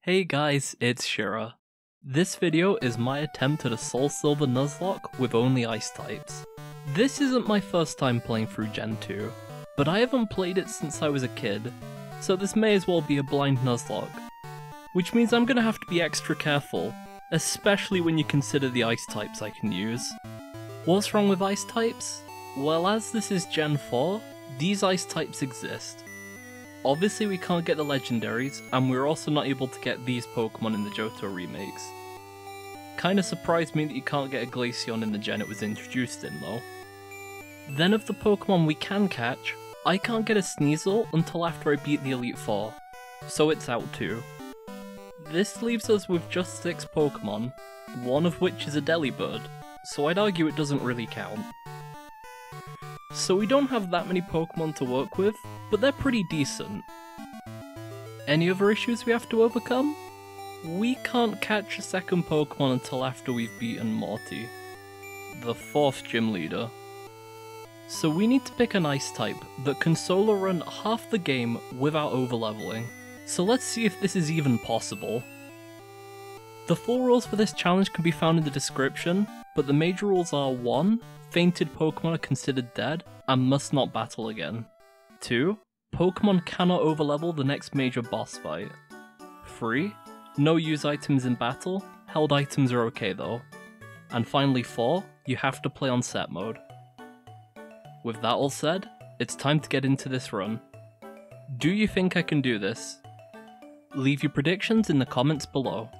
Hey guys, it's Shira. This video is my attempt at a Soul Silver Nuzlocke with only ice types. This isn't my first time playing through Gen 2, but I haven't played it since I was a kid, so this may as well be a blind Nuzlocke. Which means I'm gonna have to be extra careful, especially when you consider the ice types I can use. What's wrong with ice types? Well, as this is Gen 4, these ice types exist. Obviously we can't get the legendaries, and we're also not able to get these Pokemon in the Johto remakes. Kinda surprised me that you can't get a Glaceon in the gen it was introduced in though. Then of the Pokemon we can catch, I can't get a Sneasel until after I beat the Elite Four, so it's out too. This leaves us with just 6 Pokemon, one of which is a Delibird, so I'd argue it doesn't really count. So we don't have that many Pokemon to work with, but they're pretty decent. Any other issues we have to overcome? We can't catch a second Pokemon until after we've beaten Morty, the 4th gym leader. So we need to pick an ice type that can solo run half the game without overleveling. So let's see if this is even possible. The full rules for this challenge can be found in the description, but the major rules are 1. Fainted Pokemon are considered dead and must not battle again. 2. Pokemon cannot overlevel the next major boss fight. 3. No use items in battle, held items are okay though. And finally 4. You have to play on set mode. With that all said, it's time to get into this run. Do you think I can do this? Leave your predictions in the comments below.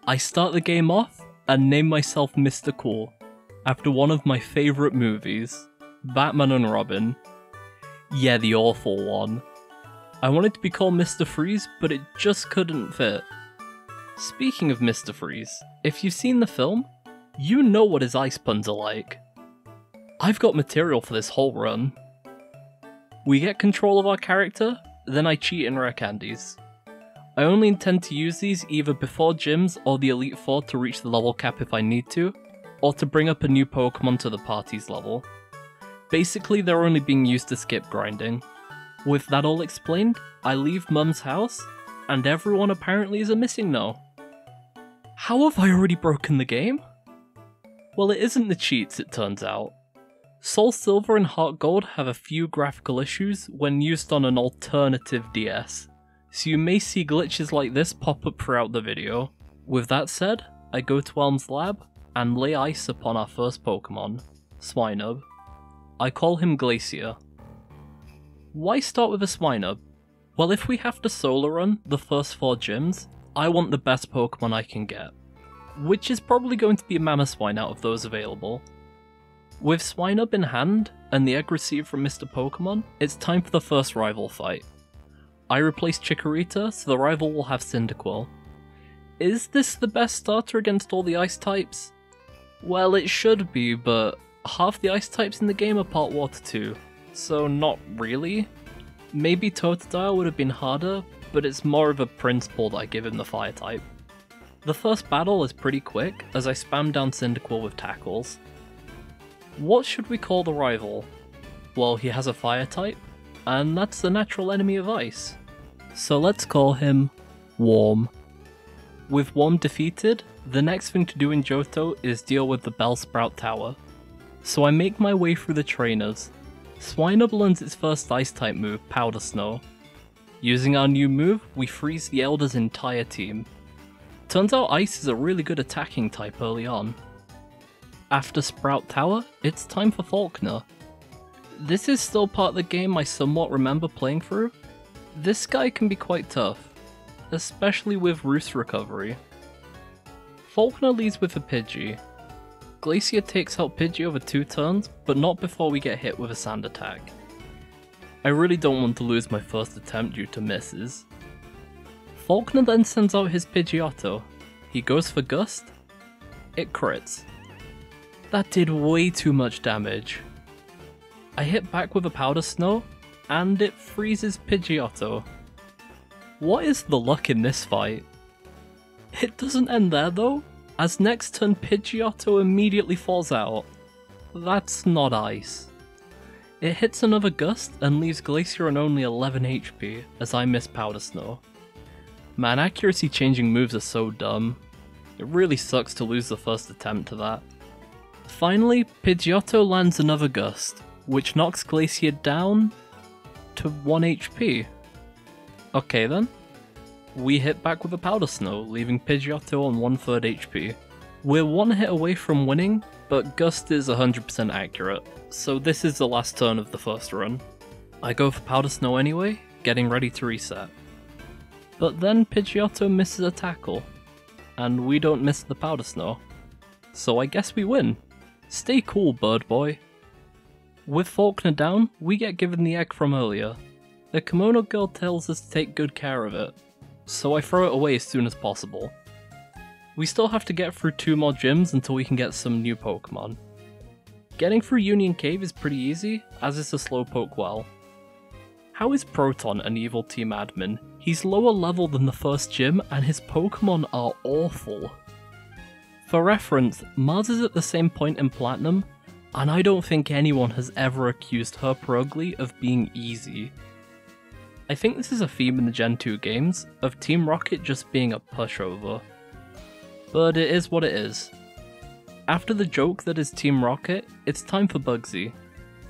I start the game off and name myself Mr. Cool, after one of my favourite movies, Batman and Robin. Yeah, the awful one. I wanted to be called Mr. Freeze, but it just couldn't fit. Speaking of Mr. Freeze, if you've seen the film, you know what his ice puns are like. I've got material for this whole run. We get control of our character, then I cheat in rare candies. I only intend to use these either before gyms or the Elite Four to reach the level cap if I need to, or to bring up a new Pokemon to the party's level. Basically, they're only being used to skip grinding. With that all explained, I leave Mum's house, and everyone apparently is a missing no. How have I already broken the game? Well, it isn't the cheats, it turns out. Soul Silver and Heart Gold have a few graphical issues when used on an alternative DS, so you may see glitches like this pop up throughout the video. With that said, I go to Elm's lab and lay ice upon our first Pokemon, Swinub. I call him Glacier. Why start with a Swinub? Well, if we have to solo run the first 4 gyms, I want the best Pokemon I can get, which is probably going to be a Mamoswine out of those available. With Swinub in hand, and the egg received from Mr. Pokemon, it's time for the first rival fight. I replace Chikorita, so the rival will have Cyndaquil. Is this the best starter against all the ice types? Well, it should be, but half the ice types in the game are part water too, so not really. Maybe Totodile would have been harder, but it's more of a principle that I give him the fire type. The first battle is pretty quick, as I spam down Cyndaquil with tackles. What should we call the rival? Well, he has a fire type, and that's the natural enemy of ice. So let's call him Warm. With Warm defeated, the next thing to do in Johto is deal with the Bellsprout Tower. So I make my way through the trainers. Swinub learns its first ice-type move, Powder Snow. Using our new move, we freeze the Elder's entire team. Turns out Ice is a really good attacking type early on. After Sprout Tower, it's time for Falkner. This is still part of the game I somewhat remember playing through. This guy can be quite tough, especially with Roost recovery. Falkner leads with a Pidgey. Glacier takes out Pidgey over 2 turns, but not before we get hit with a sand attack. I really don't want to lose my first attempt due to misses. Falkner then sends out his Pidgeotto. He goes for Gust. It crits. That did way too much damage. I hit back with a Powder Snow, and it freezes Pidgeotto. What is the luck in this fight? It doesn't end there though, as next turn Pidgeotto immediately falls out. That's not ice. It hits another Gust and leaves Glacier on only 11 HP as I miss Powder Snow. Man, accuracy changing moves are so dumb. It really sucks to lose the first attempt to that. Finally, Pidgeotto lands another Gust, which knocks Glacier down to 1 HP. Okay then. We hit back with a Powder Snow, leaving Pidgeotto on 1/3 HP. We're one hit away from winning, but Gust is 100% accurate, so this is the last turn of the first run. I go for Powder Snow anyway, getting ready to reset. But then Pidgeotto misses a tackle, and we don't miss the Powder Snow. So I guess we win. Stay cool, bird boy. With Faulkner down, we get given the egg from earlier. The kimono girl tells us to take good care of it, so I throw it away as soon as possible. We still have to get through 2 more gyms until we can get some new Pokemon. Getting through Union Cave is pretty easy, as it's a Slowpoke well. How is Proton an evil team admin? He's lower level than the first gym and his Pokemon are awful. For reference, Mars is at the same point in Platinum, and I don't think anyone has ever accused Herpurugly of being easy. I think this is a theme in the Gen 2 games, of Team Rocket just being a pushover. But it is what it is. After the joke that is Team Rocket, it's time for Bugsy.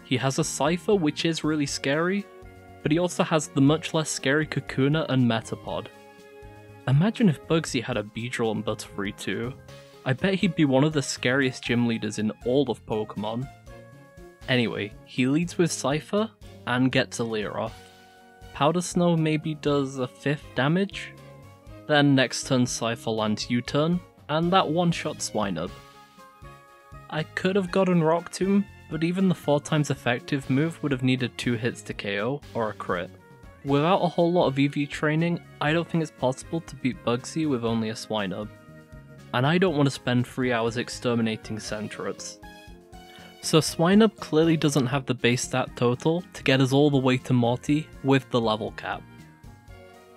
He has a Cypher which is really scary, but he also has the much less scary Kakuna and Metapod. Imagine if Bugsy had a Beedrill and Butterfree too. I bet he'd be one of the scariest gym leaders in all of Pokemon. Anyway, he leads with Cypher and gets a Leer off. Powder Snow maybe does a 5th damage. Then next turn Cypher lands U-turn, and that one-shot Swinub. I could have gotten Rock Tomb, but even the 4 times effective move would have needed 2 hits to KO, or a crit. Without a whole lot of EV training, I don't think it's possible to beat Bugsy with only a Swinub. And I don't want to spend 3 hours exterminating Centrets. So Swinub clearly doesn't have the base stat total to get us all the way to Morty with the level cap.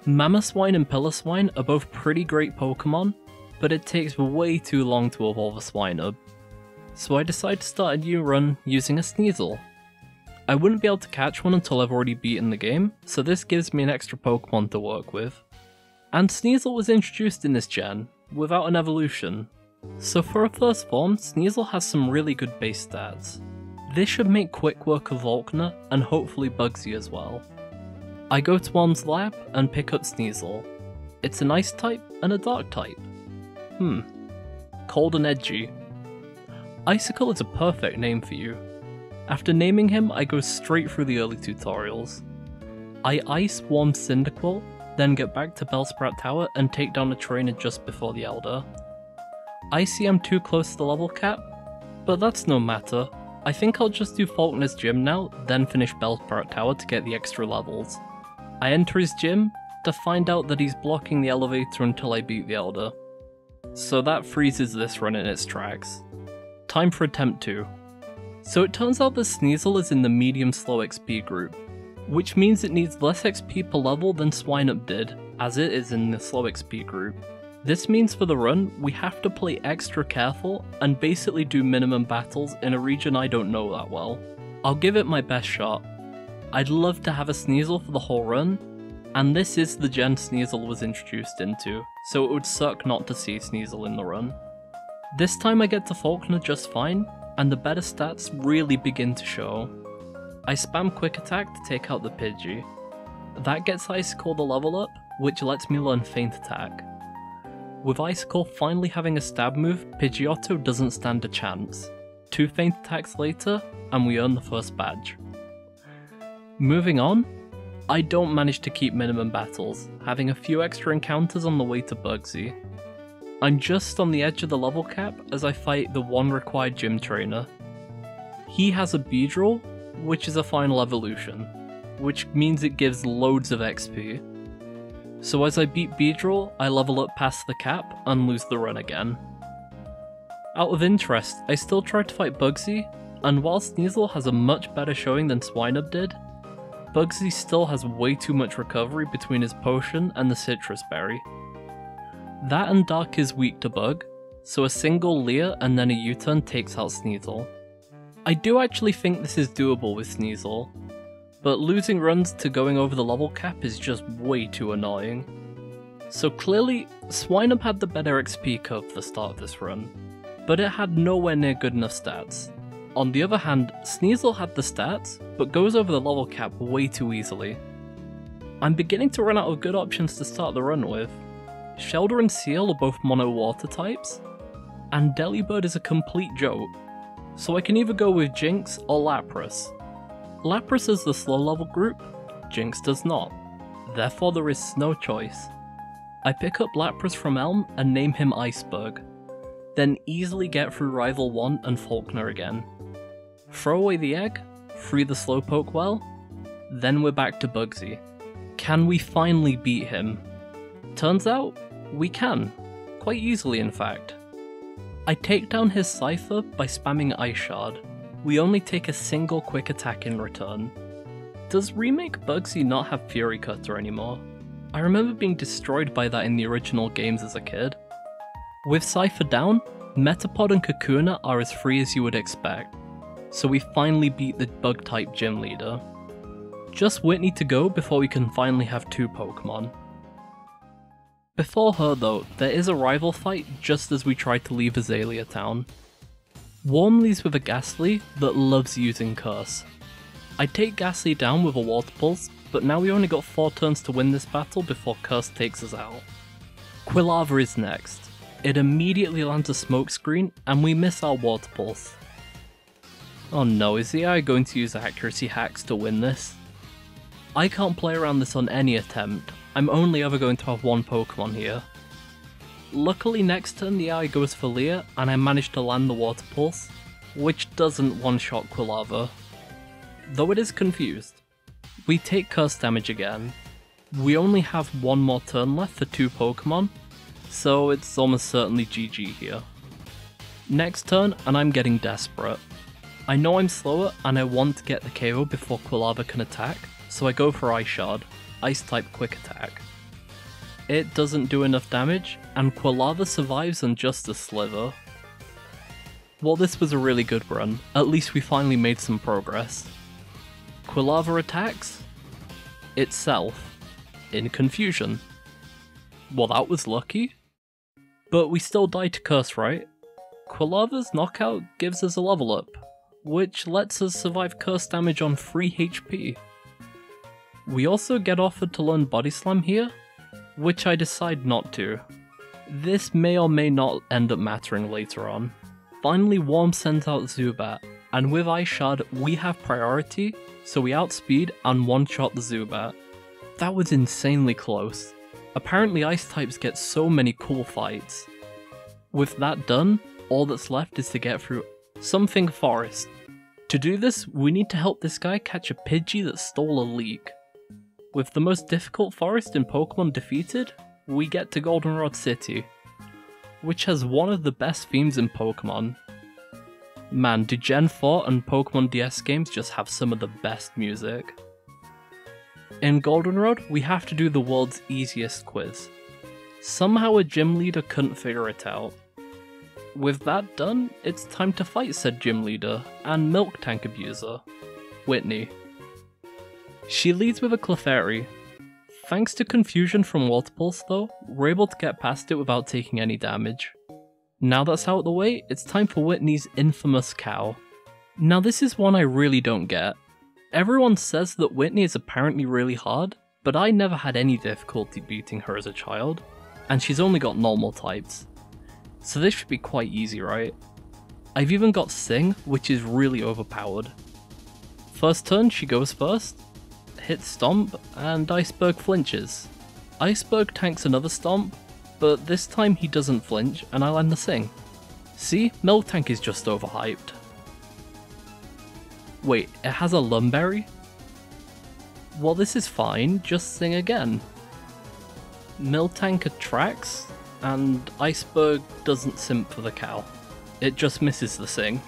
Mamoswine and Piloswine are both pretty great Pokemon, but it takes way too long to evolve a Swinub. So I decide to start a new run using a Sneasel. I wouldn't be able to catch one until I've already beaten the game, so this gives me an extra Pokemon to work with. And Sneasel was introduced in this gen, without an evolution. So for a first form, Sneasel has some really good base stats. This should make quick work of Volkner, and hopefully Bugsy as well. I go to Worm's lab and pick up Sneasel. It's an Ice type and a Dark type. Cold and edgy. Icicle is a perfect name for you. After naming him, I go straight through the early tutorials. I ice Worm's Cyndaquil, then get back to Bellsprout Tower and take down a trainer just before the Elder. I see I'm too close to the level cap, but that's no matter. I think I'll just do Faulkner's gym now, then finish Bellsprout Tower to get the extra levels. I enter his gym to find out that he's blocking the elevator until I beat the Elder. So that freezes this run in its tracks. Time for attempt 2. So it turns out that Sneasel is in the medium slow XP group, which means it needs less XP per level than Swinub did, as it is in the slow XP group. This means for the run, we have to play extra careful and basically do minimum battles in a region I don't know that well. I'll give it my best shot. I'd love to have a Sneasel for the whole run, and this is the gen Sneasel was introduced into, so it would suck not to see Sneasel in the run. This time I get to Faulkner just fine, and the better stats really begin to show. I spam Quick Attack to take out the Pidgey. That gets Icicle the level up, which lets me learn Feint Attack. With Icicle finally having a stab move, Pidgeotto doesn't stand a chance. 2 Feint Attacks later, and we earn the first badge. Moving on, I don't manage to keep minimum battles, having a few extra encounters on the way to Bugsy. I'm just on the edge of the level cap as I fight the 1 required gym trainer. He has a Beedrill, which is a final evolution, which means it gives loads of XP. So as I beat Beedrill, I level up past the cap and lose the run again. Out of interest, I still try to fight Bugsy, and while Sneasel has a much better showing than Swinub did, Bugsy still has way too much recovery between his potion and the citrus berry. That and Dark is weak to Bug, so a single Leer and then a U-turn takes out Sneasel. I do actually think this is doable with Sneasel, but losing runs to going over the level cap is just way too annoying. So clearly, Swineup had the better XP curve for the start of this run, but it had nowhere near good enough stats. On the other hand, Sneasel had the stats, but goes over the level cap way too easily. I'm beginning to run out of good options to start the run with. Shelder and Seal are both mono water types, and Delibird is a complete joke, so I can either go with Jinx or Lapras. Lapras has the slow level group, Jinx does not, therefore there is no choice. I pick up Lapras from Elm and name him Iceberg, then easily get through Rival 1 and Faulkner again. Throw away the egg, free the Slowpoke well, then we're back to Bugsy. Can we finally beat him? Turns out, we can. Quite easily in fact. I take down his Cypher by spamming Ice Shard. We only take a single quick attack in return. Does Remake Bugsy not have Fury Cutter anymore? I remember being destroyed by that in the original games as a kid. With Cypher down, Metapod and Kakuna are as free as you would expect, so we finally beat the Bug-type gym leader. Just Whitney to go before we can finally have 2 Pokemon. Before her though, there is a rival fight just as we try to leave Azalea Town. Warm leaves with a Ghastly that loves using Curse. I take Ghastly down with a Water Pulse, but now we only got 4 turns to win this battle before Curse takes us out. Quilava is next. It immediately lands a Smoke Screen and we miss our Water Pulse. Oh no, is the AI going to use accuracy hacks to win this? I can't play around this on any attempt, I'm only ever going to have 1 Pokemon here. Luckily next turn the AI goes for Leer and I manage to land the Water Pulse, which doesn't one-shot Quilava. Though it is confused. We take Curse damage again. We only have 1 more turn left for 2 Pokemon, so it's almost certainly GG here. Next turn and I'm getting desperate. I know I'm slower and I want to get the KO before Quilava can attack, so I go for Ice Shard, Ice-type quick attack. It doesn't do enough damage, and Quilava survives on just a sliver. Well, this was a really good run, at least we finally made some progress. Quilava attacks itself, in confusion. Well, that was lucky. But we still die to Curse, right? Quilava's knockout gives us a level up, which lets us survive Curse damage on 3 HP. We also get offered to learn Body Slam here, which I decide not to. This may or may not end up mattering later on. Finally Warm sends out Zubat, and with Ice Shard we have priority, so we outspeed and one-shot the Zubat. That was insanely close. Apparently Ice types get so many cool fights. With that done, all that's left is to get through Something Forest. To do this, we need to help this guy catch a Pidgey that stole a leak. With the most difficult forest in Pokemon defeated, we get to Goldenrod City, which has one of the best themes in Pokemon. Man, do Gen 4 and Pokemon DS games just have some of the best music. In Goldenrod, we have to do the world's easiest quiz. Somehow a gym leader couldn't figure it out. With that done, it's time to fight said gym leader and milk tank abuser, Whitney. She leads with a Clefairy. Thanks to confusion from Water Pulse though, we're able to get past it without taking any damage. Now that's out of the way, it's time for Whitney's infamous cow. Now this is one I really don't get. Everyone says that Whitney is apparently really hard, but I never had any difficulty beating her as a child, and she's only got normal types. So this should be quite easy, right? I've even got Sing, which is really overpowered. First turn she goes first, hits Stomp, and Iceberg flinches. Iceberg tanks another Stomp, but this time he doesn't flinch and I land the Sing. See, Miltank is just overhyped. Wait, it has a Lumberry? Well, this is fine, just Sing again. Miltank attracts, and Iceberg doesn't simp for the cow. It just misses the Sing.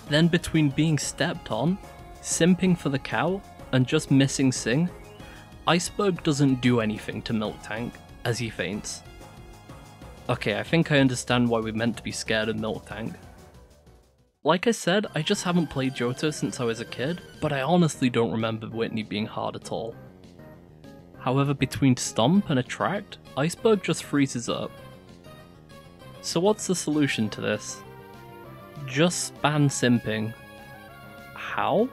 Then between being stepped on, simping for the cow, and just missing Sing, Iceberg doesn't do anything to Miltank, as he faints. Okay, I think I understand why we're meant to be scared of Miltank. Like I said, I just haven't played Johto since I was a kid, but I honestly don't remember Whitney being hard at all. However, between Stomp and Attract, Iceberg just freezes up. So what's the solution to this? Just ban simping. How?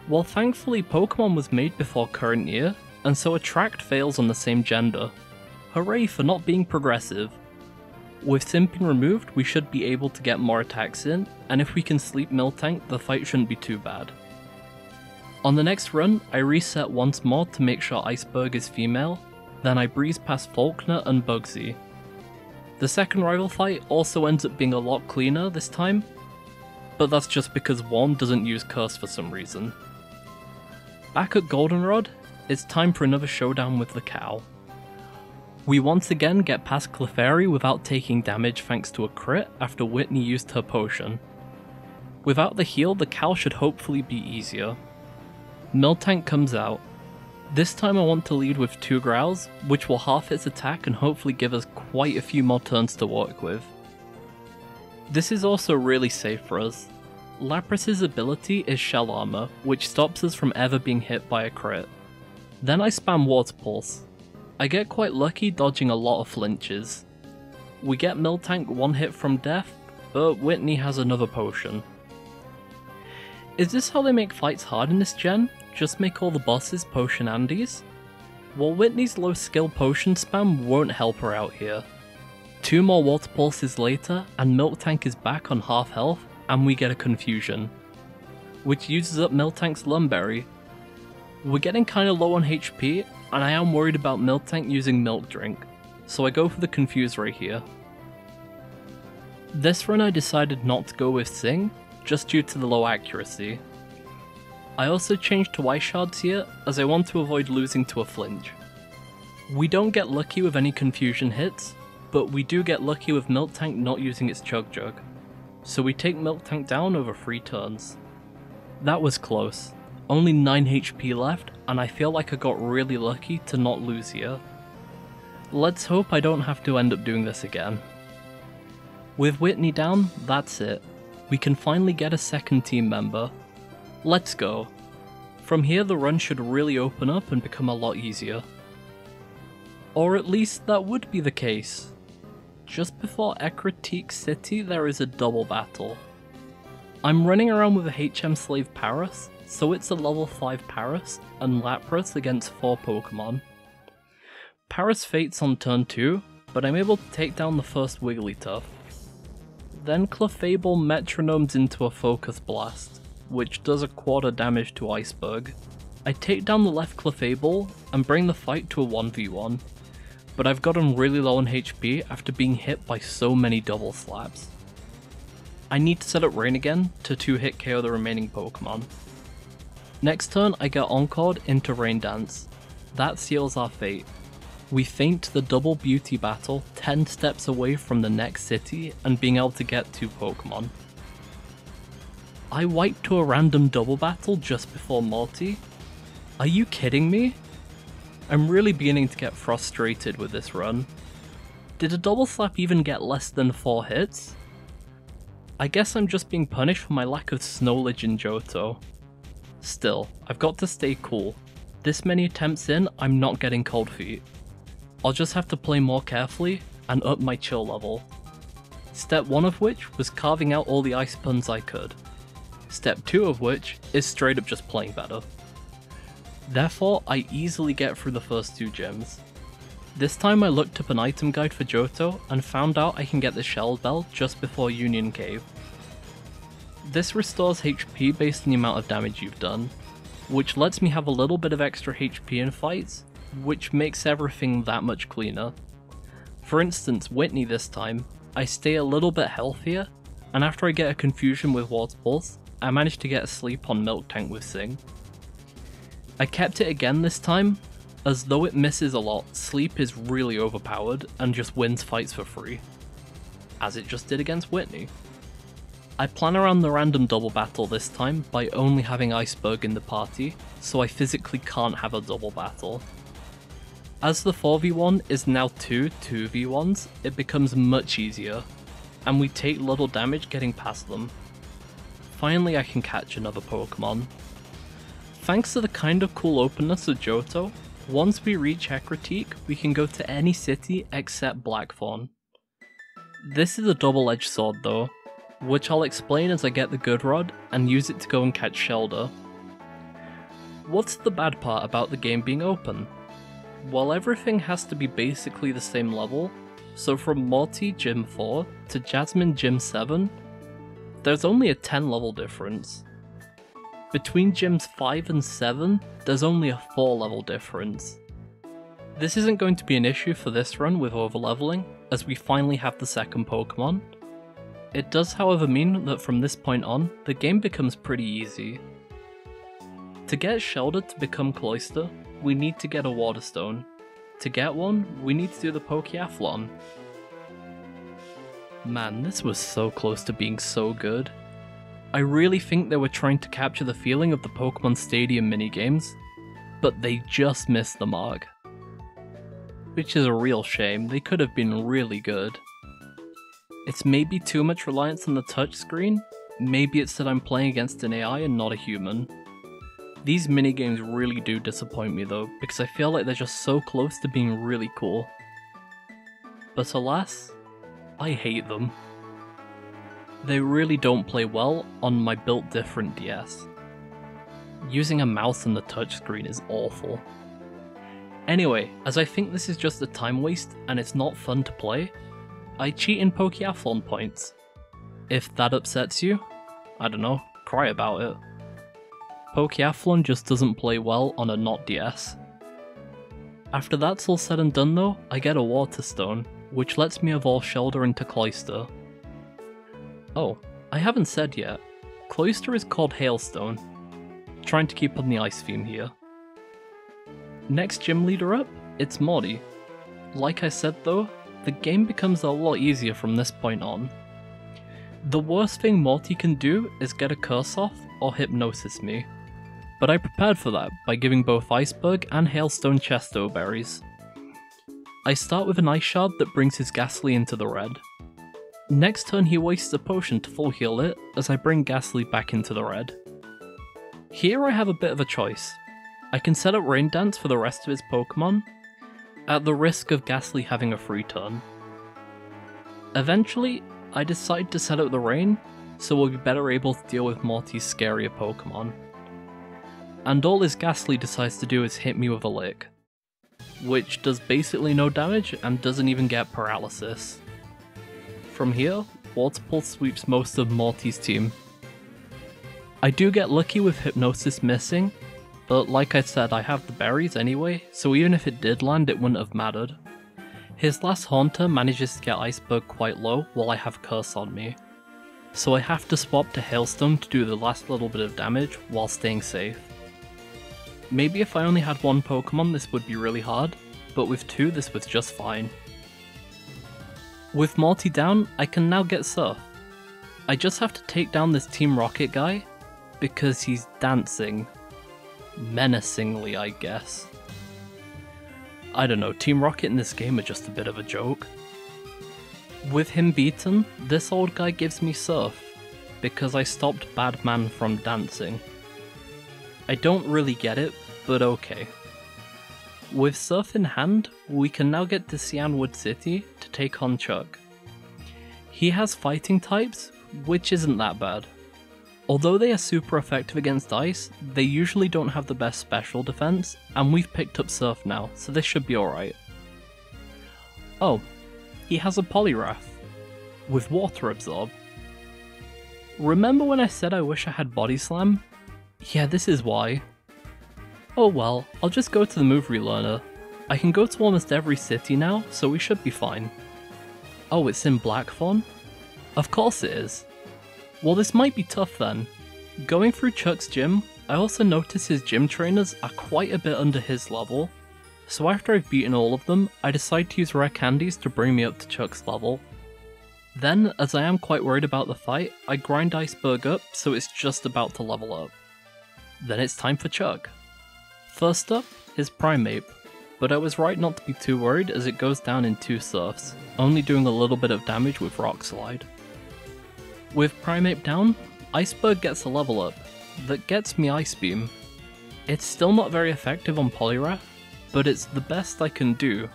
Well, thankfully Pokemon was made before current year, and so Attract fails on the same gender. Hooray for not being progressive. With simping removed, we should be able to get more attacks in, and if we can sleep Miltank, the fight shouldn't be too bad. On the next run, I reset once more to make sure Iceberg is female, then I breeze past Faulkner and Bugsy. The second rival fight also ends up being a lot cleaner this time, but that's just because Worm doesn't use Curse for some reason. Back at Goldenrod, it's time for another showdown with the cow. We once again get past Clefairy without taking damage thanks to a crit after Whitney used her potion. Without the heal, the cow should hopefully be easier. Miltank comes out. This time I want to lead with 2 Growls, which will half its attack and hopefully give us quite a few more turns to work with. This is also really safe for us. Lapras's ability is Shell Armor, which stops us from ever being hit by a crit. Then I spam Water Pulse. I get quite lucky dodging a lot of flinches. We get Miltank 1 hit from death, but Whitney has another potion. Is this how they make fights hard in this gen? Just make all the bosses potion Andes? Well, Whitney's low skill potion spam won't help her out here. 2 more Water Pulses later, and Miltank is back on half health, and we get a Confusion, which uses up Miltank's Lumberry. We're getting kinda low on HP, and I am worried about Miltank using Milk Drink, so I go for the Confuse right here. This run I decided not to go with Sing, just due to the low accuracy. I also changed to Ice Shards here, as I want to avoid losing to a flinch. We don't get lucky with any Confusion hits, but we do get lucky with Miltank not using its Chug Jug, so we take Miltank down over 3 turns. That was close. Only 9 HP left, and I feel like I got really lucky to not lose here. Let's hope I don't have to end up doing this again. With Whitney down, that's it. We can finally get a second team member. Let's go. From here the run should really open up and become a lot easier. Or at least that would be the case. Just before Ekritique City there is a double battle. I'm running around with a HM Slave Paras, so it's a level 5 Paras and Lapras against 4 Pokemon. Paras fates on turn 2, but I'm able to take down the first Wigglytuff. Then Clefable metronomes into a Focus Blast, which does a quarter damage to Iceberg. I take down the left Clefable and bring the fight to a 1v1, but I've gotten really low on HP after being hit by so many double slaps. I need to set up Rain again to 2-hit KO the remaining Pokemon. Next turn I get Encored into Rain Dance. That seals our fate. We feint the double beauty battle 10 steps away from the next city and being able to get 2 Pokemon. I wiped to a random double battle just before multi? Are you kidding me? I'm really beginning to get frustrated with this run. Did a double slap even get less than 4 hits? I guess I'm just being punished for my lack of knowledge in Johto. Still, I've got to stay cool. This many attempts in, I'm not getting cold feet. I'll just have to play more carefully and up my chill level. Step 1 of which was carving out all the ice puns I could. Step 2 of which is straight up just playing better. Therefore, I easily get through the first 2 gyms. This time I looked up an item guide for Johto and found out I can get the Shell Bell just before Union Cave. This restores HP based on the amount of damage you've done, which lets me have a little bit of extra HP in fights, which makes everything that much cleaner. For instance, Whitney this time, I stay a little bit healthier, and after I get a Confusion with Water Pulse, I managed to get a sleep on Miltank with Sing. I kept it again this time, as though it misses a lot, Sleep is really overpowered and just wins fights for free, as it just did against Whitney. I plan around the random double battle this time by only having Iceberg in the party, so I physically can't have a double battle. As the 4v1 is now 2 2v1s, it becomes much easier, and we take little damage getting past them. Finally I can catch another Pokemon. Thanks to the kind of cool openness of Johto, Once we reach Ekritique, we can go to any city except Blackthorn. This is a double-edged sword though, which I'll explain as I get the good rod and use it to go and catch Shelder. What's the bad part about the game being open? Well, everything has to be basically the same level, so from Morty Gym 4 to Jasmine Gym 7, there's only a 10 level difference. Between Gyms 5 and 7, there's only a 4 level difference. This isn't going to be an issue for this run with overleveling, as we finally have the second Pokemon. It does however mean that from this point on, the game becomes pretty easy. To get Shelder to become Cloyster, we need to get a Water Stone. To get one, we need to do the Pokeathlon. Man, this was so close to being so good. I really think they were trying to capture the feeling of the Pokemon Stadium minigames, but they just missed the mark. Which is a real shame, they could have been really good. It's maybe too much reliance on the touchscreen, maybe it's that I'm playing against an AI and not a human. These minigames really do disappoint me though, because I feel like they're just so close to being really cool. But alas, I hate them. They really don't play well on my built different DS. Using a mouse on the touchscreen is awful. Anyway, as I think this is just a time waste and it's not fun to play, I cheat in Pokeathlon points. If that upsets you, I don't know, cry about it. Pokeathlon just doesn't play well on a not DS. After that's all said and done though, I get a Water Stone, which lets me evolve Shelder into Cloyster. Oh, I haven't said yet, Cloyster is called Hailstone. Trying to keep on the ice theme here. Next gym leader up, it's Morty. Like I said though, the game becomes a lot easier from this point on. The worst thing Morty can do is get a curse off or hypnosis me, but I prepared for that by giving both Iceberg and Hailstone Chesto berries. I start with an Ice Shard that brings his Ghastly into the red. Next turn he wastes a potion to full heal it as I bring Ghastly back into the red. Here I have a bit of a choice. I can set up Rain Dance for the rest of his Pokemon, at the risk of Ghastly having a free turn. Eventually, I decide to set up the Rain, so we'll be better able to deal with Morty's scarier Pokemon. And all his Ghastly decides to do is hit me with a Lick, which does basically no damage and doesn't even get paralysis. From here, Water Pulse sweeps most of Morty's team. I do get lucky with Hypnosis missing, but like I said, I have the berries anyway, so even if it did land, it wouldn't have mattered. His last Haunter manages to get Iceberg quite low while I have Curse on me, so I have to swap to Hailstone to do the last little bit of damage while staying safe. Maybe if I only had one Pokemon this would be really hard, but with two this was just fine. With Morty down, I can now get Surf. I just have to take down this Team Rocket guy, because he's dancing. Menacingly, I guess. I don't know, Team Rocket in this game are just a bit of a joke. With him beaten, this old guy gives me Surf, because I stopped Badman from dancing. I don't really get it, but okay. With Surf in hand, we can now get to Cianwood City to take on Chuck. He has fighting types, which isn't that bad. Although they are super effective against ice, they usually don't have the best special defense, and we've picked up Surf now, so this should be alright. Oh, he has a Poliwrath, with Water Absorb. Remember when I said I wish I had Body Slam? Yeah, this is why. Oh well, I'll just go to the move relearner. I can go to almost every city now, so we should be fine. Oh, it's in Blackthorn? Of course it is. Well, this might be tough then. Going through Chuck's gym, I also notice his gym trainers are quite a bit under his level, so after I've beaten all of them, I decide to use rare candies to bring me up to Chuck's level. Then, as I am quite worried about the fight, I grind Iceberg up so it's just about to level up. Then it's time for Chuck. First up is Primeape, but I was right not to be too worried as it goes down in 2 Surfs, only doing a little bit of damage with Rock Slide. With Primeape down, Iceberg gets a level up that gets me Ice Beam. It's still not very effective on Poliwrath, but it's the best I can do.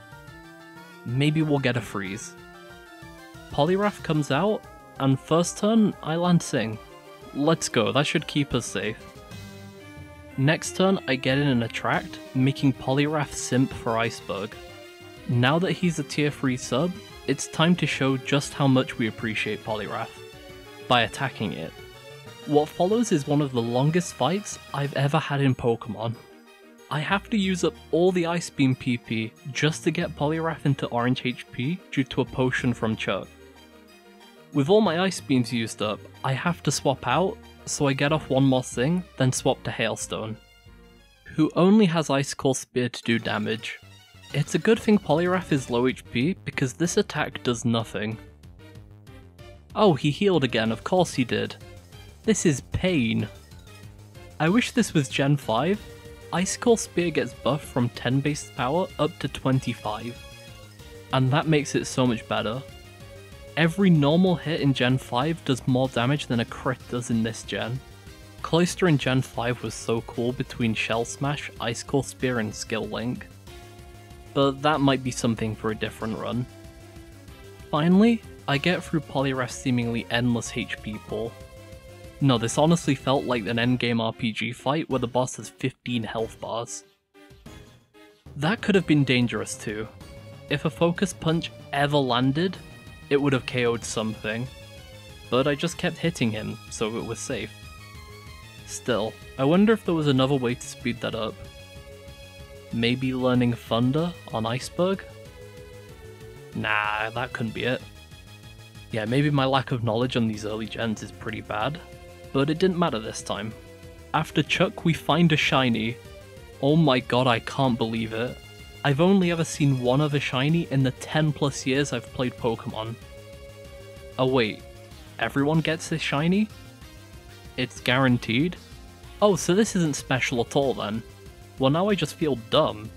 Maybe we'll get a freeze. Poliwrath comes out, and first turn, I land Sing. Let's go, that should keep us safe. Next turn, I get in an Attract, making Poliwrath simp for Iceberg. Now that he's a tier 3 sub, it's time to show just how much we appreciate Poliwrath, by attacking it. What follows is one of the longest fights I've ever had in Pokemon. I have to use up all the Ice Beam PP just to get Poliwrath into orange HP due to a potion from Chuck. With all my Ice Beams used up, I have to swap out, so I get off one more Sing, then swap to Hailstone, who only has Icicle Spear to do damage. It's a good thing Poliwrath is low HP because this attack does nothing. Oh, he healed again, of course he did. This is pain. I wish this was Gen 5. Icicle Spear gets buffed from 10 base power up to 25, and that makes it so much better. Every normal hit in Gen 5 does more damage than a crit does in this gen. Cloister in Gen 5 was so cool between Shell Smash, Icicle Spear and Skill Link, but that might be something for a different run. Finally, I get through Poliwrath's seemingly endless HP pool. No, this honestly felt like an endgame RPG fight where the boss has 15 health bars. That could have been dangerous too. If a Focus Punch ever landed, it would have KO'd something, but I just kept hitting him, so it was safe. Still, I wonder if there was another way to speed that up. Maybe learning Thunder on Iceberg? Nah, that couldn't be it. Yeah, maybe my lack of knowledge on these early gens is pretty bad, but it didn't matter this time. After Chuck, we find a shiny. Oh my god, I can't believe it. I've only ever seen one other shiny in the 10 plus years I've played Pokemon. Oh wait, everyone gets this shiny? It's guaranteed? Oh, so this isn't special at all then. Well, now I just feel dumb,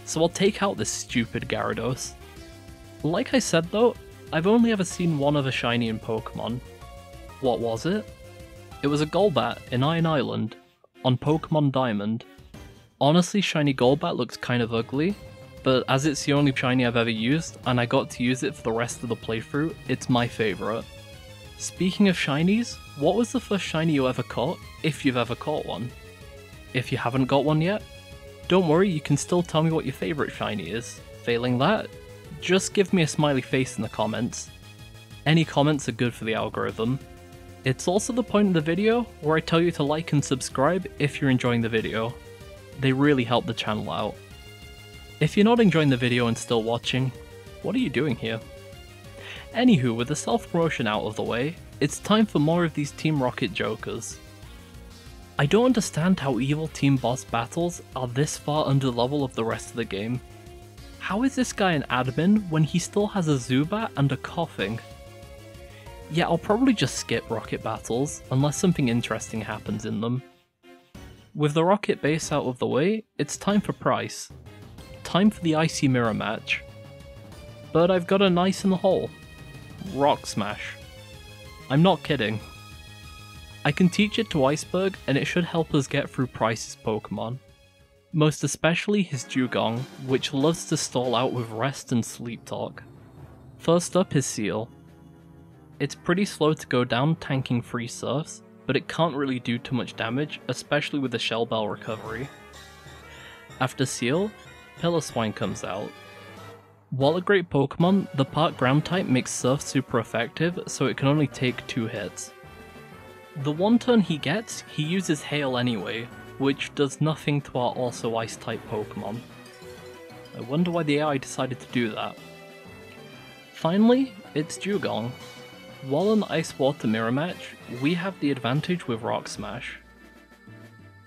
so I'll take out this stupid Gyarados. Like I said though, I've only ever seen one other shiny in Pokemon. What was it? It was a Golbat in Iron Island, on Pokemon Diamond. Honestly, shiny Golbat looks kind of ugly, but as it's the only shiny I've ever used, and I got to use it for the rest of the playthrough, it's my favourite. Speaking of shinies, what was the first shiny you ever caught, if you've ever caught one? If you haven't got one yet, don't worry, you can still tell me what your favourite shiny is. Failing that, just give me a smiley face in the comments. Any comments are good for the algorithm. It's also the point of the video where I tell you to like and subscribe if you're enjoying the video. They really help the channel out. If you're not enjoying the video and still watching, what are you doing here? Anywho, with the self-promotion out of the way, it's time for more of these Team Rocket jokers. I don't understand how evil team boss battles are this far under the level of the rest of the game. How is this guy an admin when he still has a Zubat and a Coughing? Yeah, I'll probably just skip rocket battles, unless something interesting happens in them. With the rocket base out of the way, it's time for price. Time for the Icy Mirror match. But I've got an ice in the hole. Rock Smash. I'm not kidding. I can teach it to Iceberg, and it should help us get through Price's Pokemon. Most especially his Dugong, which loves to stall out with rest and sleep talk. First up is Seal. It's pretty slow to go down tanking free surfs, but it can't really do too much damage, especially with the Shell Bell recovery. After Seal, Piloswine comes out. While a great Pokemon, the part ground type makes Surf super effective, so it can only take 2 hits. The one turn he gets, he uses Hail anyway, which does nothing to our also Ice type Pokemon. I wonder why the AI decided to do that. Finally, it's Dugong. While an Ice-Water mirror match, we have the advantage with Rock Smash.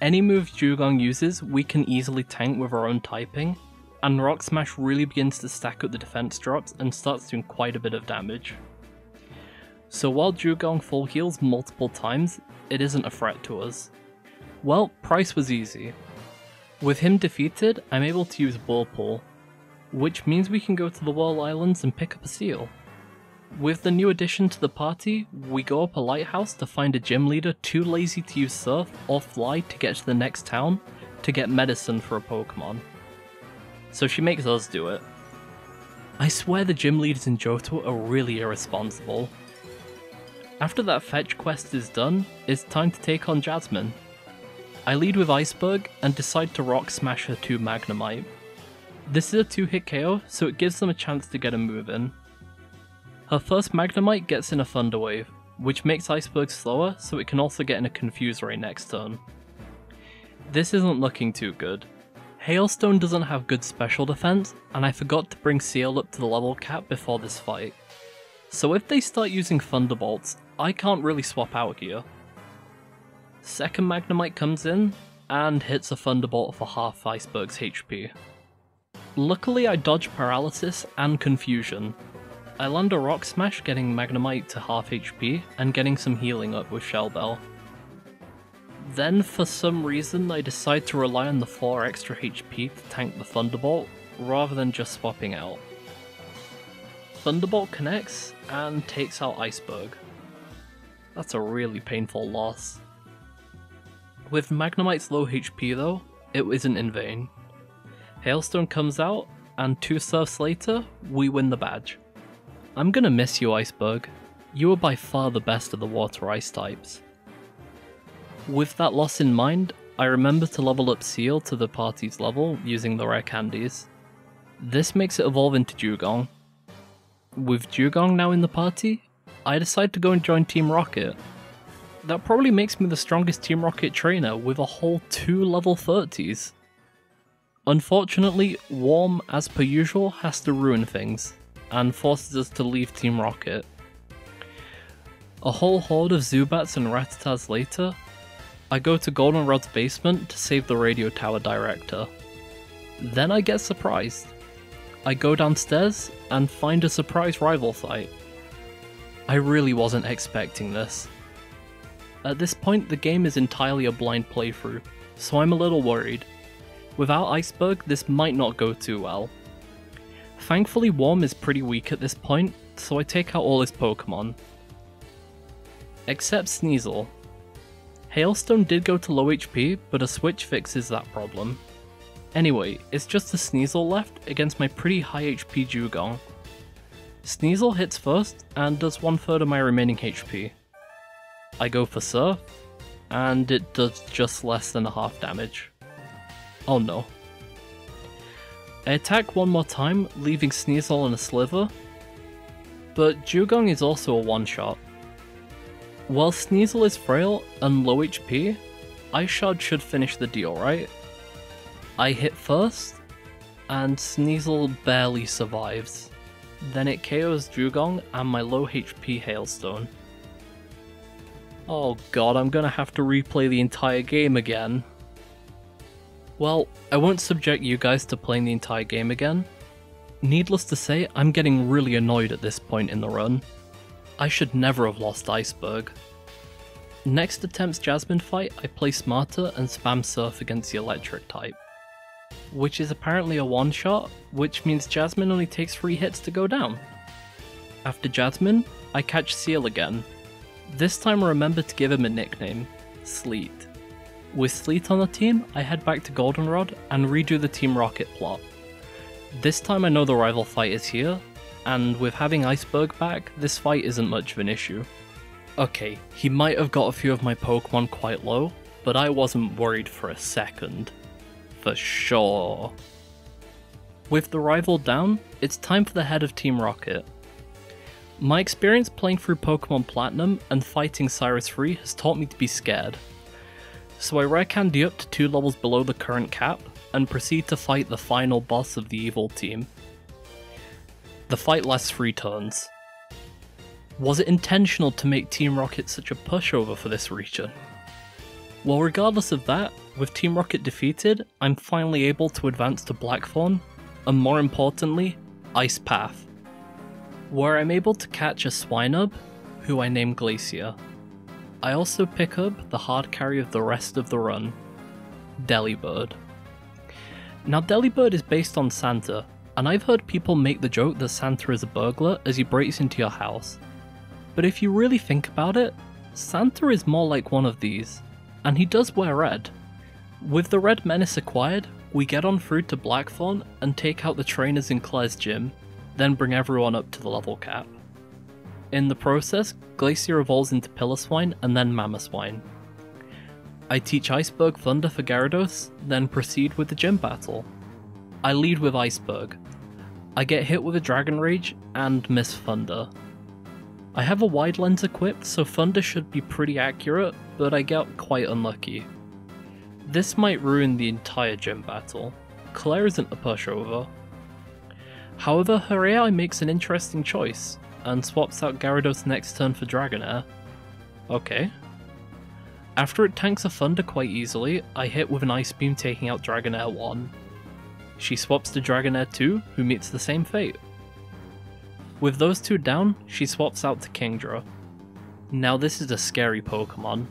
Any moves Dugong uses, we can easily tank with our own typing, and Rock Smash really begins to stack up the defense drops and starts doing quite a bit of damage. So while Dugong full heals multiple times, it isn't a threat to us. Well, Price was easy. With him defeated, I'm able to use Whirlpool, which means we can go to the Whirl Islands and pick up a Seal. With the new addition to the party, we go up a lighthouse to find a gym leader too lazy to use Surf or Fly to get to the next town to get medicine for a Pokemon. so she makes us do it. I swear the gym leaders in Johto are really irresponsible. After that fetch quest is done, it's time to take on Jasmine. I lead with Iceberg and decide to rock smash her 2 Magnemite. This is a 2-hit KO, so it gives them a chance to get a move in. Her first Magnemite gets in a Thunder Wave, which makes Iceberg slower so it can also get in a Confuse Ray next turn. This isn't looking too good. Hailstone doesn't have good special defense, and I forgot to bring Seal up to the level cap before this fight. So if they start using Thunderbolts, I can't really swap out here. Second Magnemite comes in, and hits a Thunderbolt for half Iceberg's HP. Luckily I dodge Paralysis and Confusion. I land a Rock Smash getting Magnemite to half HP and getting some healing up with Shell Bell. Then for some reason I decide to rely on the 4 extra HP to tank the Thunderbolt rather than just swapping out. Thunderbolt connects and takes out Iceberg. That's a really painful loss. With Magnemite's low HP though, it isn't in vain. Hailstone comes out, and 2 surfs later, we win the badge. I'm gonna miss you, Iceberg. You were by far the best of the water ice types. With that loss in mind, I remember to level up Seal to the party's level using the rare candies. This makes it evolve into Dugong. With Dugong now in the party, I decide to go and join Team Rocket. That probably makes me the strongest Team Rocket trainer with a whole 2 level 30s. Unfortunately, Warm, as per usual, has to ruin things, and forces us to leave Team Rocket. A whole horde of Zubats and Rattatas later, I go to Goldenrod's basement to save the radio tower director. Then I get surprised. I go downstairs and find a surprise rival fight. I really wasn't expecting this. At this point the game is entirely a blind playthrough, so I'm a little worried. Without Iceberg, this might not go too well. Thankfully Warm is pretty weak at this point, so I take out all his Pokemon. Except Sneasel. Hailstone did go to low HP, but a switch fixes that problem. Anyway, it's just a Sneasel left against my pretty high HP Dugong. Sneasel hits first, and does 1/3 of my remaining HP. I go for Surf, and it does just less than a half damage. Oh no. I attack one more time, leaving Sneasel in a sliver, but Dugong is also a one-shot. While Sneasel is frail and low HP, Ice Shard should finish the deal, right? I hit first, and Sneasel barely survives. Then it KOs Dugong and my low HP Hailstone. Oh god, I'm gonna have to replay the entire game again. Well, I won't subject you guys to playing the entire game again. Needless to say, I'm getting really annoyed at this point in the run. I should never have lost Iceberg. Next attempt's Jasmine fight, I play smarter and spam Surf against the electric type. Which is apparently a one-shot, which means Jasmine only takes 3 hits to go down. After Jasmine, I catch Seal again. This time I remember to give him a nickname, Sleet. With Sleet on the team, I head back to Goldenrod and redo the Team Rocket plot. This time I know the rival fight is here, and with having Iceberg back, this fight isn't much of an issue. Okay, he might have got a few of my Pokemon quite low, but I wasn't worried for a second. For sure. With the rival down, it's time for the head of Team Rocket. My experience playing through Pokemon Platinum and fighting Cyrus 3 has taught me to be scared. So I rare candy up to 2 levels below the current cap, and proceed to fight the final boss of the evil team. The fight lasts 3 turns. Was it intentional to make Team Rocket such a pushover for this region? Well, regardless of that, with Team Rocket defeated, I'm finally able to advance to Blackthorn, and more importantly, Ice Path, where I'm able to catch a Swinub, who I name Glacier. I also pick up the hard carry of the rest of the run, Delibird. Now Delibird is based on Santa, and I've heard people make the joke that Santa is a burglar as he breaks into your house. But if you really think about it, Santa is more like one of these, and he does wear red. With the Red Menace acquired, We get on through to Blackthorn and take out the trainers in Claire's gym, then bring everyone up to the level cap. In the process, Glacier evolves into Piloswine and then Mamoswine. I teach Iceberg Thunder for Gyarados, then proceed with the gym battle. I lead with Iceberg. I get hit with a Dragon Rage and miss Thunder. I have a wide lens equipped, so Thunder should be pretty accurate, but I get quite unlucky. This might ruin the entire gym battle. Claire isn't a pushover. However, her AI makes an interesting choice, and swaps out Gyarados next turn for Dragonair. Okay. After it tanks a Thunder quite easily, I hit with an Ice Beam taking out Dragonair 1. She swaps to Dragonair 2, who meets the same fate. With those two down, she swaps out to Kingdra. Now this is a scary Pokemon.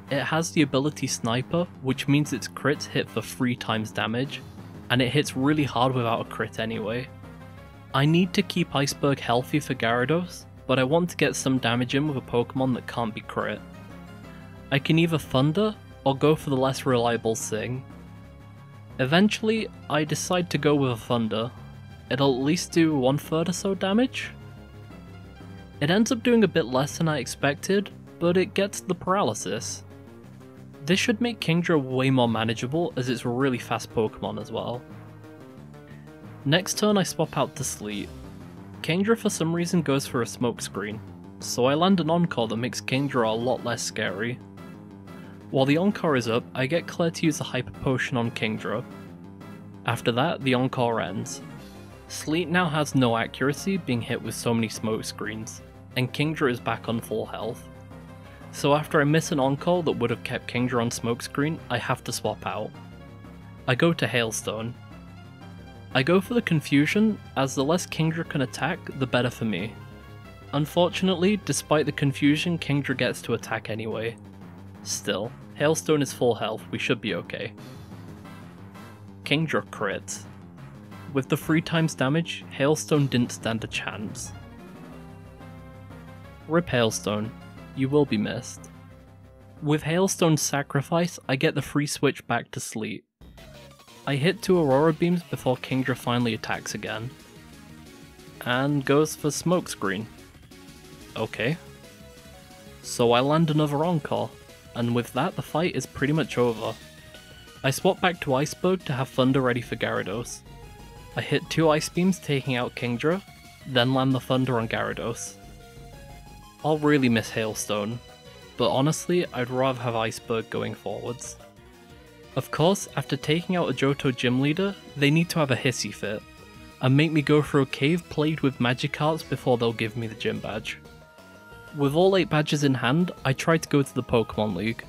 It has the ability Sniper, which means its crits hit for 3 times damage, and it hits really hard without a crit anyway. I need to keep Iceberg healthy for Gyarados, but I want to get some damage in with a Pokemon that can't be crit. I can either Thunder, or go for the less reliable Sing. Eventually, I decide to go with a Thunder. It'll at least do 1/3 or so damage. It ends up doing a bit less than I expected, but it gets the paralysis. This should make Kingdra way more manageable as it's a really fast Pokemon as well. Next turn I swap out to Sleet. Kingdra for some reason goes for a Smokescreen, so I land an Encore that makes Kingdra a lot less scary. While the Encore is up, I get Claire to use a Hyper Potion on Kingdra. After that, the Encore ends. Sleet now has no accuracy, being hit with so many Smokescreens, and Kingdra is back on full health. So after I miss an Encore that would have kept Kingdra on Smokescreen, I have to swap out. I go to Hailstone. I go for the Confusion, as the less Kingdra can attack, the better for me. Unfortunately, despite the confusion, Kingdra gets to attack anyway. Still, Hailstone is full health, we should be okay. Kingdra crits. With the 3 times damage, Hailstone didn't stand a chance. Rip Hailstone, you will be missed. With Hailstone's sacrifice, I get the free switch back to Sleet. I hit 2 Aurora Beams before Kingdra finally attacks again. And goes for Smokescreen. Okay. So I land another Encore, and with that the fight is pretty much over. I swap back to Iceberg to have Thunder ready for Gyarados. I hit 2 Ice Beams taking out Kingdra, then land the Thunder on Gyarados. I'll really miss Hailstone, but honestly I'd rather have Iceberg going forwards. Of course, after taking out a Johto gym leader, they need to have a hissy fit, and make me go through a cave plagued with Magikarps before they'll give me the gym badge. With all 8 badges in hand, I try to go to the Pokemon League.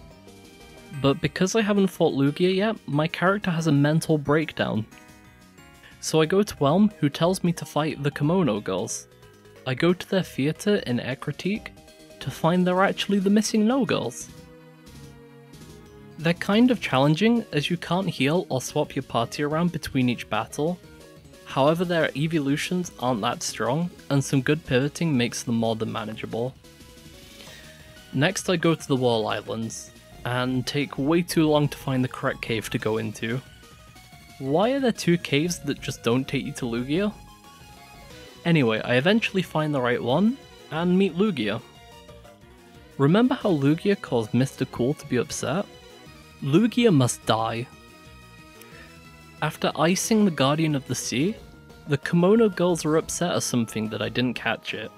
But because I haven't fought Lugia yet, my character has a mental breakdown. So I go to Elm, who tells me to fight the Kimono Girls. I go to their theatre in Ekritique to find they're actually the missing No Girls. They're kind of challenging as you can't heal or swap your party around between each battle. However, their evolutions aren't that strong, and some good pivoting makes them more than manageable. Next I go to the Whirl Islands, and take way too long to find the correct cave to go into. Why are there 2 caves that just don't take you to Lugia? Anyway, I eventually find the right one, and meet Lugia. Remember how Lugia caused Mr. Cool to be upset? Lugia must die. After icing the Guardian of the Sea, the Kimono Girls are upset at something that I didn't catch it.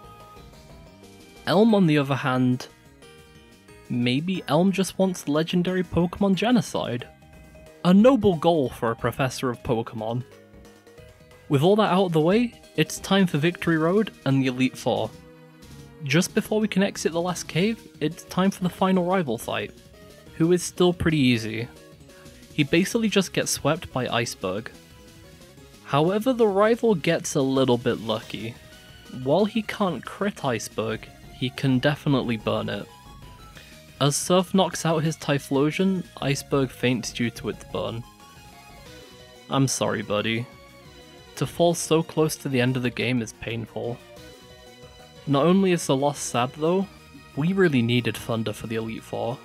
Elm on the other hand... Maybe Elm just wants legendary Pokemon genocide? A noble goal for a professor of Pokemon. With all that out of the way, it's time for Victory Road and the Elite Four. Just before we can exit the last cave, it's time for the final rival fight, who is still pretty easy. He basically just gets swept by Iceberg. However, the rival gets a little bit lucky. While he can't crit Iceberg, he can definitely burn it. As Surf knocks out his Typhlosion, Iceberg faints due to its burn. I'm sorry, buddy. To fall so close to the end of the game is painful. Not only is the loss sad though, we really needed Thunder for the Elite Four.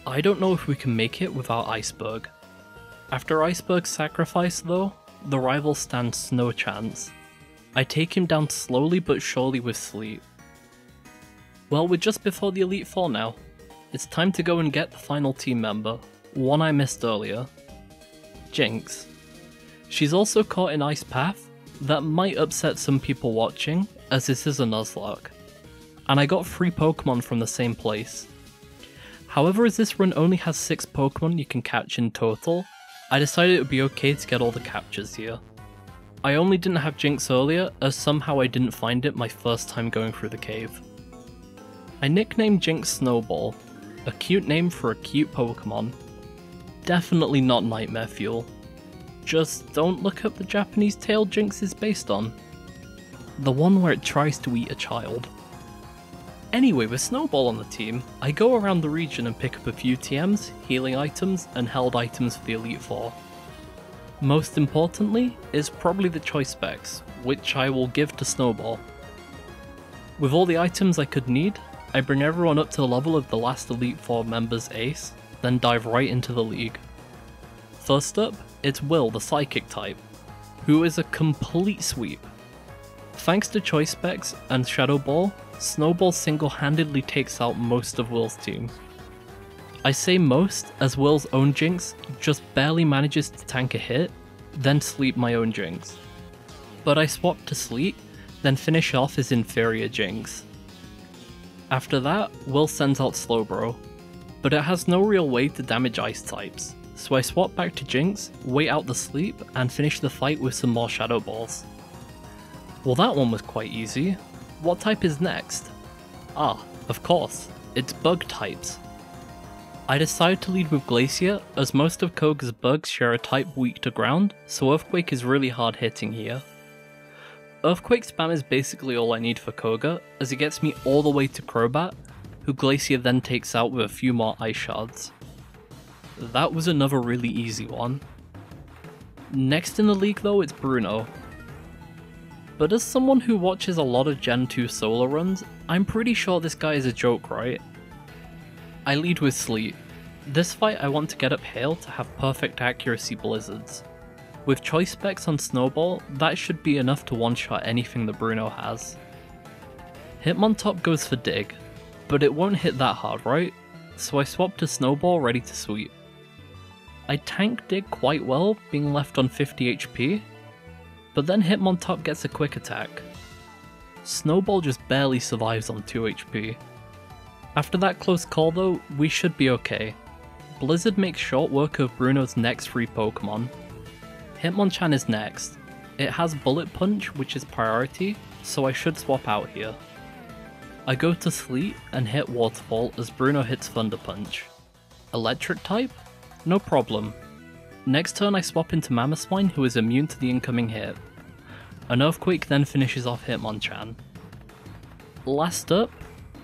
I don't know if we can make it without Iceberg. After Iceberg's sacrifice though, the rival stands no chance. I take him down slowly but surely with Sleet. Well, we're just before the Elite Four now. It's time to go and get the final team member, one I missed earlier. Jinx. She's also caught in Ice Path. That might upset some people watching, as this is a Nuzlocke. And I got 3 Pokemon from the same place. However, as this run only has 6 Pokemon you can catch in total, I decided it would be okay to get all the captures here. I only didn't have Jinx earlier, as somehow I didn't find it my first time going through the cave. I nicknamed Jinx Snowball, a cute name for a cute Pokemon. Definitely not Nightmare Fuel. Just don't look up the Japanese tale Jinx is based on. The one where it tries to eat a child. Anyway, with Snowball on the team, I go around the region and pick up a few TMs, healing items, and held items for the Elite Four. Most importantly is probably the choice specs, which I will give to Snowball. With all the items I could need, I bring everyone up to the level of the last Elite Four member's ace, then dive right into the league. First up, it's Will, the Psychic type, who is a complete sweep. Thanks to choice specs and Shadow Ball, Snowball single-handedly takes out most of Will's team. I say most, as Will's own Jinx just barely manages to tank a hit, then sleep my own Jinx. But I swap to Sleet, then finish off his inferior Jinx. After that, Will sends out Slowbro, but it has no real way to damage ice types, so I swap back to Jinx, wait out the sleep, and finish the fight with some more Shadow Balls. Well, that one was quite easy. What type is next? Ah, of course, it's bug types. I decide to lead with Glacier, as most of Koga's bugs share a type weak to ground, so Earthquake is really hard hitting here. Earthquake spam is basically all I need for Koga, as it gets me all the way to Crobat, who Glacier then takes out with a few more Ice Shards. That was another really easy one. Next in the league though, it's Bruno. But as someone who watches a lot of Gen 2 solo runs, I'm pretty sure this guy is a joke, right? I lead with Sleet. This fight I want to get up Hail to have perfect accuracy blizzards. With choice specs on Snowball, that should be enough to one-shot anything that Bruno has. Hitmontop goes for Dig, but it won't hit that hard, right? So I swap to Snowball ready to sweep. I tank Dig quite well, being left on 50 HP, but then Hitmontop gets a quick attack. Snowball just barely survives on 2 HP. After that close call though, we should be okay. Blizzard makes short work of Bruno's next 3 Pokemon. Hitmonchan is next. It has Bullet Punch, which is priority, so I should swap out here. I go to Sleet and hit Waterfall as Bruno hits Thunder Punch. Electric type? No problem. Next turn I swap into Mamoswine, who is immune to the incoming hit. An Earthquake then finishes off Hitmonchan. Last up,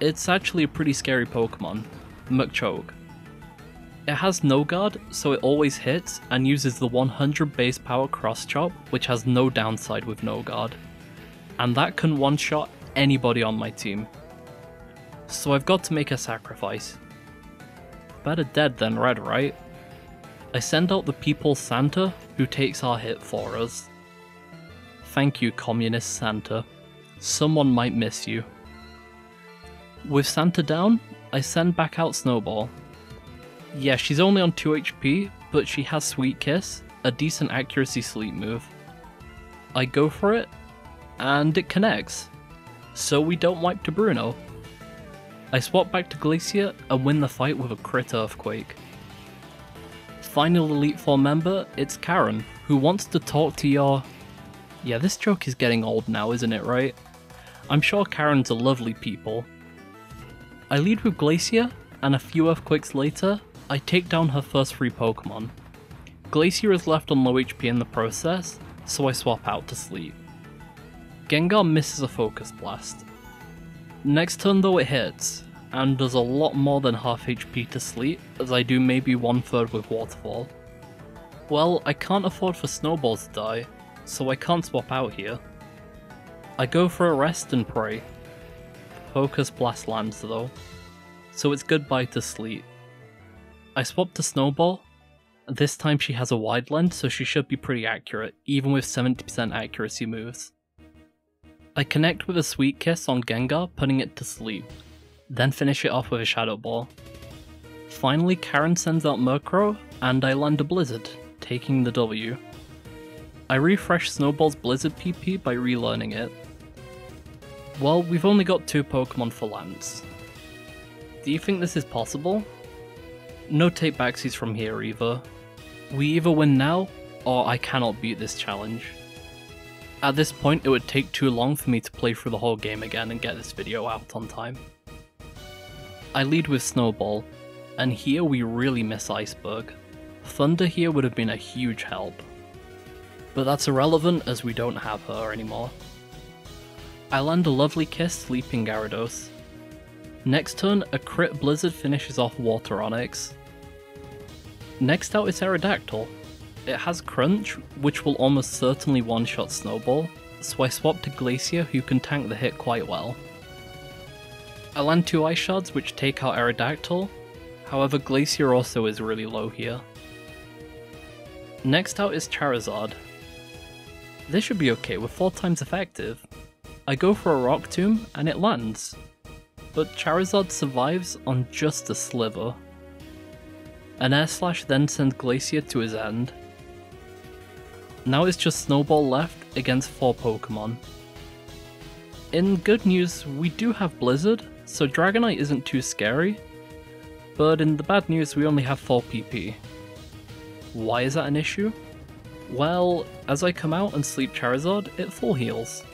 it's actually a pretty scary Pokemon, Machoke. It has no guard, so it always hits and uses the 100 base power cross chop, which has no downside with no guard. And that can one-shot anybody on my team. So I've got to make a sacrifice. Better dead than red, right? I send out the People's Santa, who takes our hit for us. Thank you, Communist Santa. Someone might miss you. With Santa down, I send back out Snowball. Yeah, she's only on 2 HP, but she has Sweet Kiss, a decent accuracy sleep move. I go for it, and it connects. So we don't wipe to Bruno. I swap back to Glacier and win the fight with a crit Earthquake. Final Elite Four member, it's Karen, who wants to talk to your... Yeah, this joke is getting old now, isn't it, right? I'm sure Karens are lovely people. I lead with Glacier, and a few Earthquakes later, I take down her first 3 Pokemon. Glacier is left on low HP in the process, so I swap out to Sleet. Gengar misses a Focus Blast. Next turn though it hits, and does a lot more than half HP to Sleet, as I do maybe 1/3 with Waterfall. Well, I can't afford for Snowballs to die, so I can't swap out here. I go for a rest and pray. Focus Blast lands though, so it's goodbye to Sleet. I swap to Snowball, This time she has a wide lens, so she should be pretty accurate, even with 70% accuracy moves. I connect with a Sweet Kiss on Gengar, putting it to sleep, then finish it off with a Shadow Ball. Finally, Karen sends out Murkrow, and I land a Blizzard, taking the W. I refresh Snowball's Blizzard PP by relearning it. Well, we've only got 2 Pokemon for Lance. Do you think this is possible? No take backsies from here either. We either win now, or I cannot beat this challenge. At this point, it would take too long for me to play through the whole game again and get this video out on time. I lead with Snowball, and here we really miss Iceberg. Thunder here would have been a huge help. But that's irrelevant as we don't have her anymore. I land a Lovely Kiss sleeping Gyarados. Next turn, a crit Blizzard finishes off Water Onix. Next out is Aerodactyl. It has Crunch, which will almost certainly one-shot Snowball, so I swap to Glacier, who can tank the hit quite well. I land 2 Ice Shards which take out Aerodactyl, however Glacier also is really low here. Next out is Charizard. This should be okay with 4 times effective. I go for a Rock Tomb and it lands, but Charizard survives on just a sliver. An Air Slash then sends Glacier to his end. Now it's just Snowball left against 4 Pokemon. In good news, we do have Blizzard, so Dragonite isn't too scary, but in the bad news we only have 4 PP. Why is that an issue? Well, as I come out and sleep Charizard, it full heals.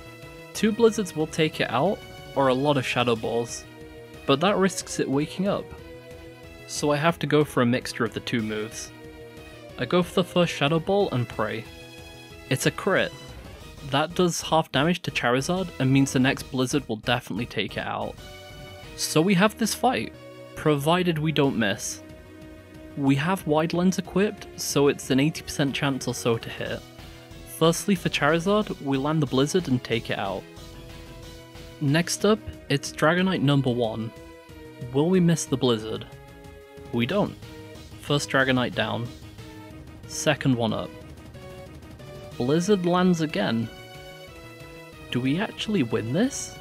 2 Blizzards will take it out, or a lot of Shadow Balls, but that risks it waking up. So I have to go for a mixture of the 2 moves. I go for the first Shadow Ball and pray. It's a crit. That does half damage to Charizard and means the next Blizzard will definitely take it out. So we have this fight, provided we don't miss. We have Wide Lens equipped, so it's an 80% chance or so to hit. Firstly for Charizard, we land the Blizzard and take it out. Next up, it's Dragonite number 1. Will we miss the Blizzard? We don't. First Dragonite down. Second one up. Blizzard lands again. Do we actually win this?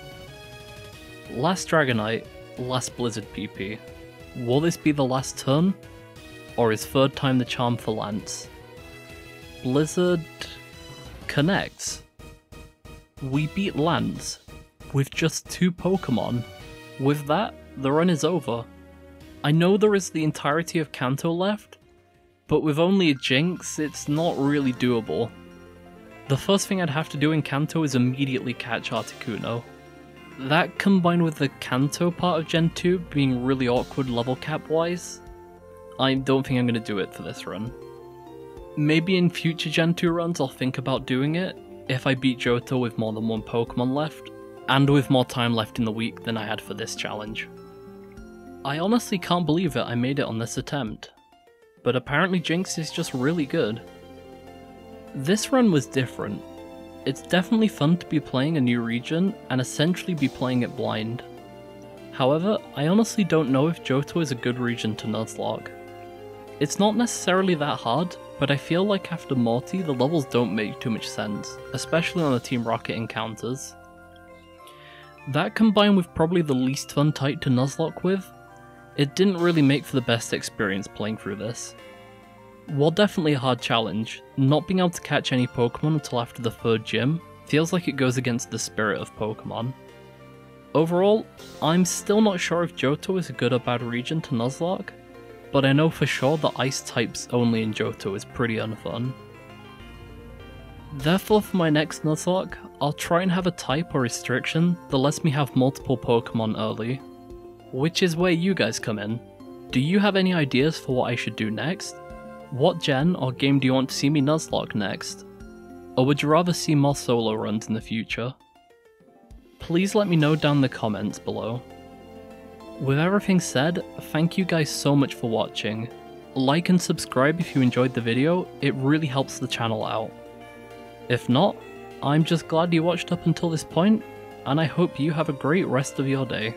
Last Dragonite, last Blizzard PP. Will this be the last turn? Or is third time the charm for Lance? Blizzard connects. We beat Lance with just 2 Pokemon. With that, the run is over. I know there is the entirety of Kanto left, but with only a Jinx, it's not really doable. The first thing I'd have to do in Kanto is immediately catch Articuno. That combined with the Kanto part of Gen 2 being really awkward level cap wise, I don't think I'm going to do it for this run. Maybe in future Gen 2 runs I'll think about doing it, if I beat Johto with more than 1 Pokemon left, and with more time left in the week than I had for this challenge. I honestly can't believe it I made it on this attempt, but apparently Jinx is just really good. This run was different. It's definitely fun to be playing a new region and essentially be playing it blind. However, I honestly don't know if Johto is a good region to Nuzlocke. It's not necessarily that hard, but I feel like after Morty the levels don't make too much sense, especially on the Team Rocket encounters. That combined with probably the least fun type to Nuzlocke with, it didn't really make for the best experience playing through this. While definitely a hard challenge, not being able to catch any Pokemon until after the 3rd gym feels like it goes against the spirit of Pokemon. Overall, I'm still not sure if Johto is a good or bad region to Nuzlocke, but I know for sure that Ice types only in Johto is pretty unfun. Therefore for my next Nuzlocke, I'll try and have a type or restriction that lets me have multiple Pokemon early. Which is where you guys come in. Do you have any ideas for what I should do next? What gen or game do you want to see me Nuzlocke next? Or would you rather see more solo runs in the future? Please let me know down in the comments below. With everything said, thank you guys so much for watching. Like and subscribe if you enjoyed the video, it really helps the channel out. If not, I'm just glad you watched up until this point, and I hope you have a great rest of your day.